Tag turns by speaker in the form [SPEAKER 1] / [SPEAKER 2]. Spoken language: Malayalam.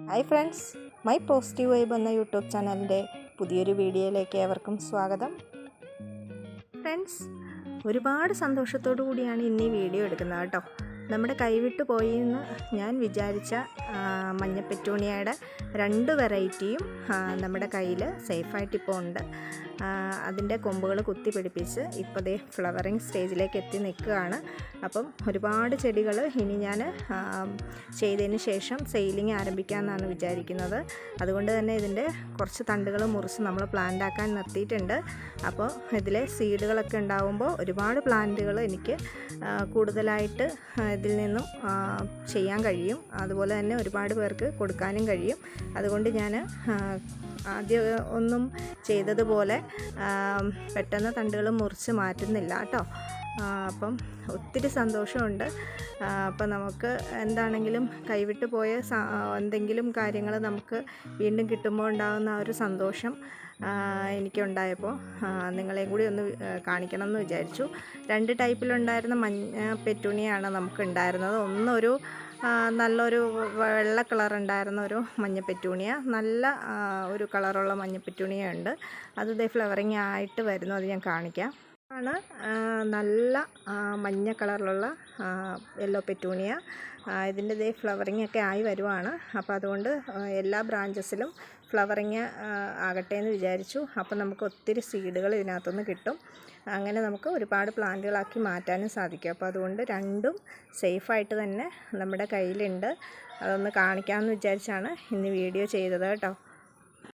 [SPEAKER 1] Hi friends, my positive vibe എന്ന യൂട്യൂബ് ചാനലിൻ്റെ പുതിയൊരു വീഡിയോയിലേക്ക് ഏവർക്കും സ്വാഗതം. ഫ്രണ്ട്സ്, ഒരുപാട് സന്തോഷത്തോടു കൂടിയാണ് ഇന്ന് ഈ വീഡിയോ എടുക്കുന്നത് കേട്ടോ. നമ്മുടെ കൈവിട്ട് പോയി എന്ന് ഞാൻ വിചാരിച്ച മഞ്ഞപ്പെറ്റൂണിയയുടെ 2 വെറൈറ്റിയും നമ്മുടെ കയ്യിൽ സേഫായിട്ട് ഇപ്പോൾ ഉണ്ട്. അതിൻ്റെ കൊമ്പുകൾ കുത്തി പിടിപ്പിച്ച് ഇപ്പോൾ ദേ ഫ്ലവറിങ് സ്റ്റേജിലേക്ക് എത്തി നിൽക്കുകയാണ്. അപ്പം ഒരുപാട് ചെടികൾ ഇനി ഞാൻ ചെയ്തതിന് ശേഷം സെയിലിംഗ് ആരംഭിക്കാമെന്നാണ് വിചാരിക്കുന്നത്. അതുകൊണ്ട് തന്നെ ഇതിൻ്റെ കുറച്ച് തണ്ടുകൾ മുറിച്ച് നമ്മൾ പ്ലാന്റ് ആക്കാൻ നിർത്തിയിട്ടുണ്ട്. അപ്പോൾ ഇതിലെ സീഡുകളൊക്കെ ഉണ്ടാകുമ്പോൾ ഒരുപാട് പ്ലാന്റുകൾ എനിക്ക് കൂടുതലായിട്ട് ഇതിൽ നിന്നും ചെയ്യാൻ കഴിയും. അതുപോലെ തന്നെ ഒരുപാട് പേർക്ക് കൊടുക്കാനും കഴിയും. അതുകൊണ്ട് ഞാൻ ആദ്യം ഒന്നും ചെയ്തതുപോലെ പെട്ടെന്ന് തണ്ടുകൾ മുറിച്ച് മാറ്റുന്നില്ല കേട്ടോ. അപ്പം ഒത്തിരി സന്തോഷമുണ്ട്. അപ്പം നമുക്ക് എന്താണെങ്കിലും കൈവിട്ട് പോയ എന്തെങ്കിലും കാര്യങ്ങൾ നമുക്ക് വീണ്ടും കിട്ടുമ്പോൾ ഉണ്ടാകുന്ന ആ ഒരു സന്തോഷം എനിക്കുണ്ടായപ്പോൾ നിങ്ങളെയും കൂടി ഒന്ന് കാണിക്കണം എന്ന് വിചാരിച്ചു. 2 ടൈപ്പിലുണ്ടായിരുന്ന മഞ്ഞ പെറ്റൂണിയാണ് നമുക്ക് ഉണ്ടായിരുന്നത്. ഒന്നൊരു നല്ലൊരു വെള്ള കളർ ഉണ്ടായിരുന്ന ഒരു മഞ്ഞ പെറ്റൂണിയ, നല്ല ഒരു കളറുള്ള മഞ്ഞ പെറ്റൂണിയ ഉണ്ട്. അത് ദേ ഫ്ലവറിങ് ആയിട്ട് വരുന്നു, അത് ഞാൻ കാണിക്കാം. ആണ് നല്ല മഞ്ഞ കളറിലുള്ള യെല്ലോ പെറ്റൂണിയ. ഇതിൻ്റെ ദേ ഫ്ലവറിങ് ഒക്കെ ആയി വരുവാണ്. അപ്പോൾ അതുകൊണ്ട് എല്ലാ ബ്രാഞ്ചസിലും ഫ്ലവറിങ് ആകട്ടെ എന്ന് വിചാരിച്ചു. അപ്പോൾ നമുക്ക് ഒത്തിരി സീഡുകൾ ഇതിനകത്തുനിന്ന് കിട്ടും. അങ്ങനെ നമുക്ക് ഒരുപാട് പ്ലാന്റുകളാക്കി മാറ്റാനും സാധിക്കും. അപ്പോൾ അതുകൊണ്ട് രണ്ടും സേഫായിട്ട് തന്നെ നമ്മുടെ കയ്യിലുണ്ട്. അതൊന്ന് കാണിക്കാമെന്ന് വിചാരിച്ചാണ് ഇന്ന് വീഡിയോ ചെയ്തത് കേട്ടോ.